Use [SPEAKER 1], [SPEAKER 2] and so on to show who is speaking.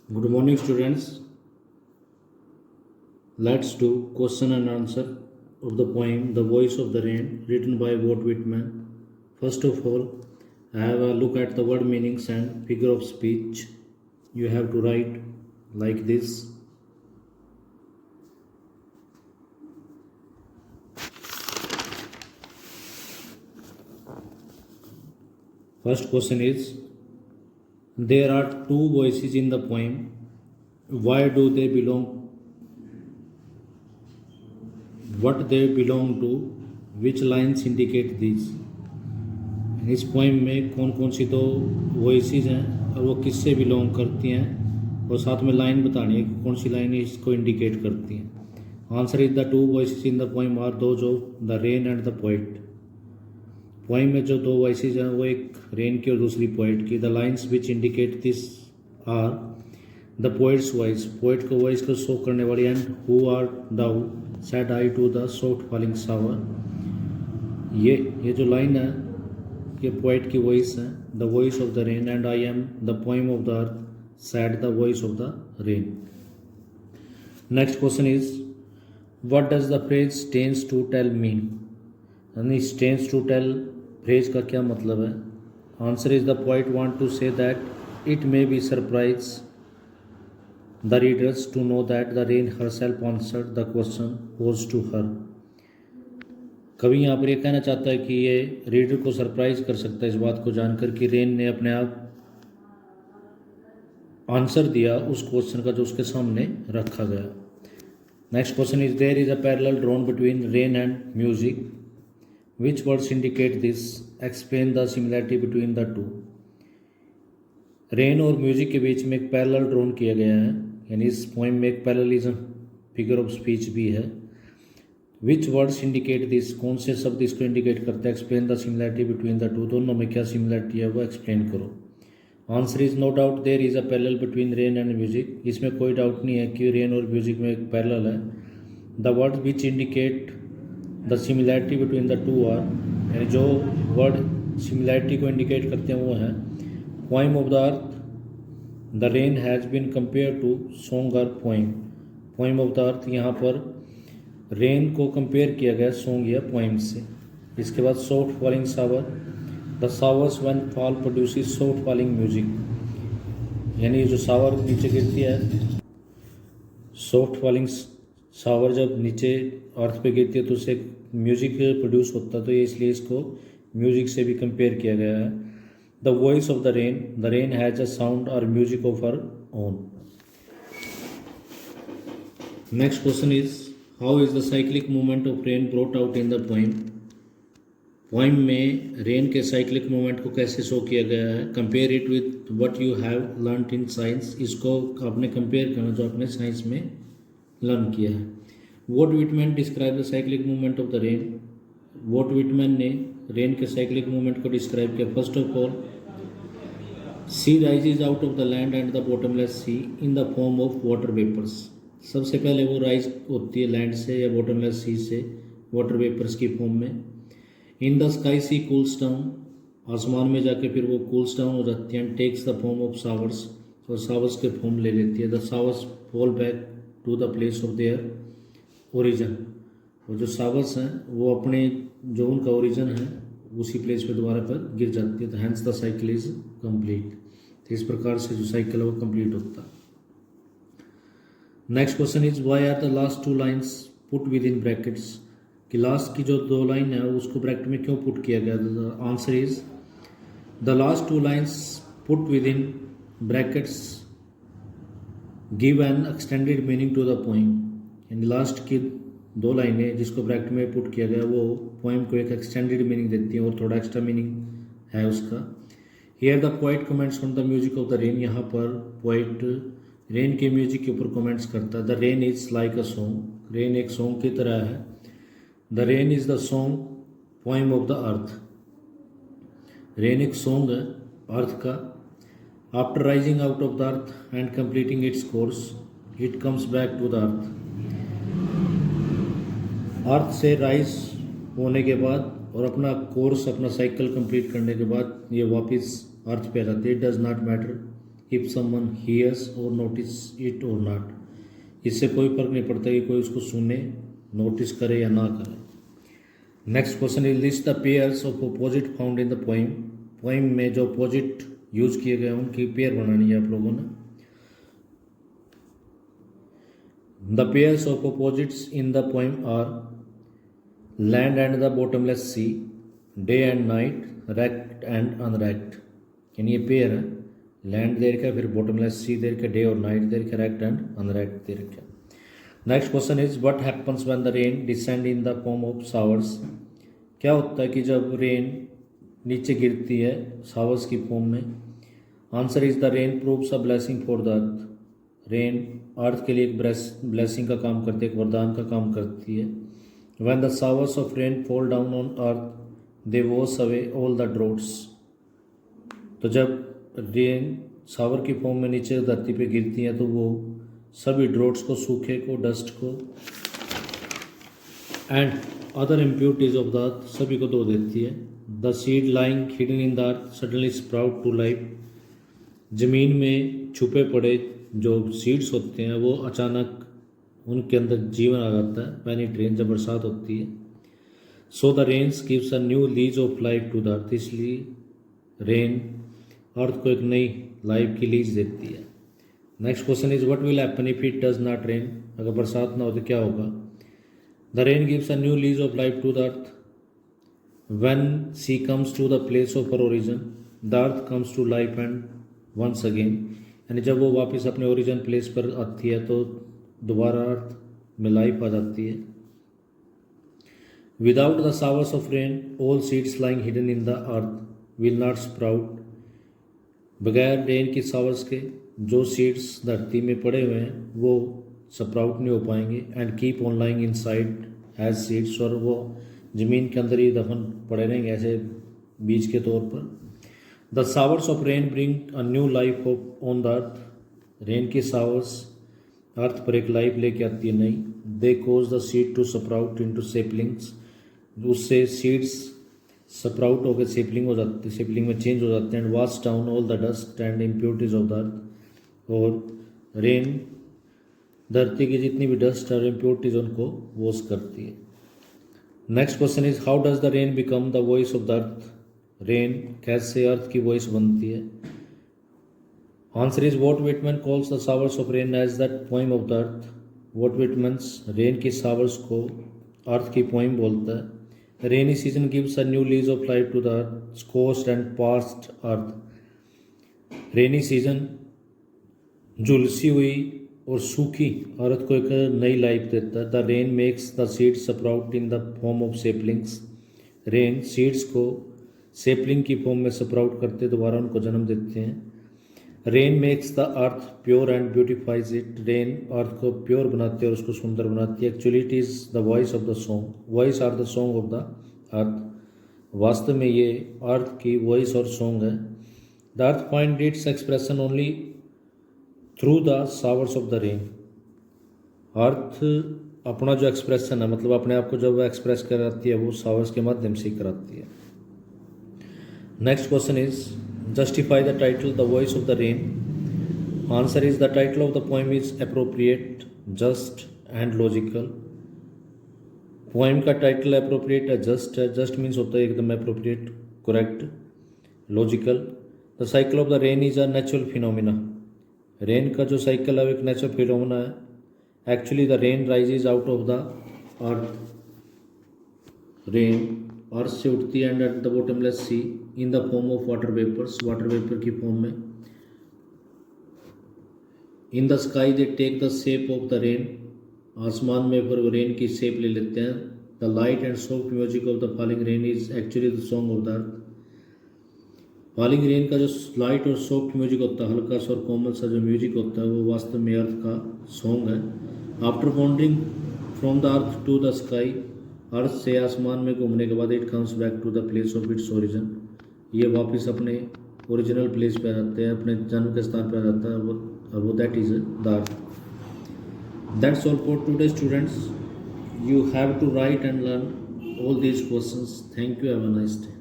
[SPEAKER 1] Good morning, students. Let's do question and answer of the poem The Voice of the Rain, written by Walt Whitman. First of all, I have a look at the word meanings and figure of speech. You have to write like this. First question is, there are two voices in the poem. Why do they belong? What they belong to? Which lines indicate this? इस poem में कौन कौन सी दो voices हैं और वो किससे belong करती हैं और साथ में लाइन बतानी है कि कौन सी लाइन इसको इंडिकेट करती हैं. Answer is the two voices in the poem are those of the rain and the poet. Poem में जो दो वॉइसेस हैं वो एक रेन की और दूसरी पोइट की. The lines which indicate this are the poet's voice, poet को वॉइस को शो करने वाली. And who are thou said I to the soft falling shower. ये जो लाइन है ये पोइट की वॉइस है. The voice of the rain and I am the poem of the earth said the voice of the rain. Next question is what does the phrase tense to tell mean. यानी tense to tell phrase का क्या मतलब है. Answer is the poet want to say that it may be surprise the readers to know that the rain herself answered the question posed to her. कवि यहाँ पर ये कहना चाहता है कि ये रीडर को सरप्राइज कर सकता है इस बात को जानकर कि रेन ने अपने आप आंसर दिया उस क्वेश्चन का जो उसके सामने रखा गया. Next question is there is a parallel drawn between rain and music. Which words indicate this. Explain the similarity between the two. Rain और म्यूजिक के बीच में एक पैरेलल ड्रॉन किया गया है, यानी इस पोइम में एक पैरेललिज्म फिगर ऑफ स्पीच भी है. Which words indicate this. कौन से शब्द इसको इंडिकेट करते हैं. Explain the similarity between the two. दोनों में क्या सिमिलैरिटी है वो एक्सप्लेन करो. Answer is no doubt there is a parallel between rain and music. इसमें कोई डाउट नहीं है कि रेन और म्यूजिक में एक पैरेलल है. The word which indicate the similarity between the two are, यानी जो वर्ड सिमिलैरिटी को इंडिकेट करते हैं वो हैं poem of the earth. The rain has been compare to song और poem. Poem of the earth, यहाँ पर रेन को कंपेयर किया गया सॉन्ग या पोइम से. इसके बाद soft falling shower. The showers when fall produces soft falling music, यानी जो शावर नीचे गिरती है, सॉफ्ट फॉलिंग शावर जब नीचे अर्थ पे गिरती है तो उससे म्यूजिक प्रोड्यूस होता है, तो ये इसलिए इसको म्यूजिक से भी कंपेयर किया गया है. The voice of the rain has a sound और music of her own. Next question is how is the cyclic movement of rain brought out in the poem. Poem में रेन के cyclic movement को कैसे show किया गया है. Compare it with what you have learned in science. इसको आपने compare करना जो आपने साइंस में लर्न किया है. What Whitman describe the cyclic movement of the rain. What Whitman ने रेन के साइक्लिक मूवमेंट को डिस्क्राइब किया. First of all, she rises out of the land and the bottomless sea in the form of water vapours. सबसे पहले वो rise होती है land से या बॉटमलेस सी से वाटर वेपर्स की फॉर्म में. In the sky she cools down. आसमान में जाके फिर वो कूल्स डाउन हो जाती है. And takes the form of showers, और शावर्स के फॉर्म ले लेती है. The showers fall back to the place of their origin. और जो शावर्स हैं वो अपने जो उनका ओरिजिन है उसी प्लेस पे दोबारा पर गिर जाती है. तो hence the cycle is complete. तो इस प्रकार से जो साइकिल है वो कंप्लीट होता है. Next question is why are the last two lines put within brackets. कि लास्ट की जो दो लाइन है उसको ब्रैकेट में क्यों पुट किया गया. Answer is the last two lines put within brackets give an extended meaning to the poem. यानी लास्ट की दो लाइनें जिसको ब्रैकेट में पुट किया गया वो पोइम को एक एक्सटेंडेड मीनिंग देती हैं और थोड़ा एक्स्ट्रा मीनिंग है उसका. Here the poet comments on the music of the rain. यहाँ पर पोइट रेन के म्यूजिक के ऊपर कमेंट्स करता है. The rain is like a song. Rain एक सॉन्ग की तरह है. The rain is the song poem of the earth. Rain एक सॉन्ग है अर्थ का. After rising out of the earth and completing its course it comes back to the earth. Earth से rise होने के बाद और अपना कोर्स अपना साइकिल कंप्लीट करने के बाद ये वापस अर्थ पे आ जाती है. It does not matter if someone hears or notice it or not. इससे कोई फर्क नहीं पड़ता कि कोई उसको सुने, नोटिस करे या ना करे। Next question is list the pairs of opposite found in the poem. Poem में जो अपोजिट यूज किए गए उनकी पेयर बनानी है आप लोगों ने। The pairs of opposites in the poem are land and the bottomless sea, day and night, recked and unrecked. यानी ये पेयर है, लैंड दे रखा है, फिर बॉटमलेस सी दे रखा है, डे और नाइट दे रखा है, रेक्ट एंड अनरेक्ट दे रखा है। Next question is what happens when the rain descend in the form of showers. क्या होता है कि जब रेन नीचे गिरती है शावर्स की फॉर्म में। Answer is the rain proves a blessing for the earth. Rain earth के लिए एक ब्लेसिंग का काम करती है, एक वरदान का काम करती है। When the showers of rain fall down on earth they wash away all the droughts. तो जब रेन शावर की फॉर्म में नीचे धरती पे गिरती हैं तो वो सभी ड्रॉट्स को, सूखे को, डस्ट को and other impurities of the earth सभी को धो देती है। The seed lying hidden in the earth suddenly sprout to life. जमीन में छुपे पड़े जो सीड्स होते हैं वो अचानक उनके अंदर जीवन आ जाता है व्हेन इट रेन, जब बरसात होती है। So the rains gives a new lease of life to the earth. इसलिए रेन अर्थ को एक नई लाइफ की लीज देती है। Next question is what will happen if it does not rain. अगर बरसात ना हो तो क्या होगा। The rain gives a new lease of life to the earth when she comes to the place of her origin. The earth comes to life and once again. यानी जब वो वापस अपने ओरिजिन प्लेस पर आती है तो दोबारा अर्थ में लाइफ आ जाती है। Without the showers of rain all seeds lying hidden in the earth will not sprout. बगैर रेन की शावर्स के जो सीड्स धरती में पड़े हुए हैं वो स्प्राउट नहीं हो पाएंगे and keep on lying inside as seeds. और वो ज़मीन के अंदर ही दफन पड़े रहेंगे ऐसे बीज के तौर पर। The showers of rain bring a new life on the earth. Rain की शावर्स अर्थ पर एक लाइफ लेके आती है नई। They cause the seed to sprout into saplings. उससे सीड्स स्प्राउट होकर सेपलिंग हो जाते, सेपलिंग में चेंज हो जाते हैं। And wash down all the dust and impurities of the earth. और रेन धरती की जितनी भी डस्ट और इम्प्योरिटीज उनको वॉश करती है। Next question is how does the rain become the voice of the earth. Rain कैसे अर्थ की वॉइस बनती है। Answer is Walt Whitman calls the showers of rain as the poem of the earth. Walt Whitman's rain की showers को earth की poem बोलता है। Rainy season gives a new lease of life to the earth scorched and parched earth. Rainy season झुलसी हुई और सूखी अर्थ को एक नई लाइफ देता है। The rain makes the seeds sprout in the form of saplings. Rain seeds को सेपलिंग की फॉर्म में स्प्राउट करते दोबारा उनको जन्म देते हैं। Rain makes the earth pure and beautifies it. Rain earth को प्योर बनाती है और उसको सुंदर बनाती है। Actually it is the voice of the song. Voice are the song of the earth. वास्तव में ये अर्थ की वॉइस और सॉन्ग है। The earth find its expression only through the showers of the rain. Earth अपना जो expression है, मतलब अपने आप को जब एक्सप्रेस कराती है वो शावर्स के माध्यम से ही कराती है। Next question is justify the title the voice of the rain. Answer is the title of the poem is appropriate, just and logical. Poem का टाइटल अप्रोप्रिएट है, जस्ट है। जस्ट मीन्स होता है एकदम appropriate, correct, logical. The cycle of the rain is a natural phenomena. Rain का जो cycle है वो एक नेचुरल फिनोमिना है। Actually the rain rises out of the earth. Rain अर्थ से उठती है and at the bottomless sea in the form of water vapours. Water vapour की फॉर्म में। In the sky they take the shape of the rain. आसमान में फिर rain की shape ले लेते हैं। The light and soft music of the falling rain is actually the song of the earth. Falling rain का जो लाइट और सॉफ्ट म्यूजिक होता है, हल्का सा और कोमल सा जो म्यूजिक होता है, वो वास्तव में अर्थ का सॉन्ग है। After wandering from the earth to the sky. Earth से आसमान में घूमने के बाद it comes back to the place of its origin. ये वापस अपने ओरिजिनल प्लेस पे आ जाते हैं, अपने जन्म के स्थान पे आ जाता है वो that is the earth. That's all for today students. You have to write and learn all these questions. Thank you. Have a nice day.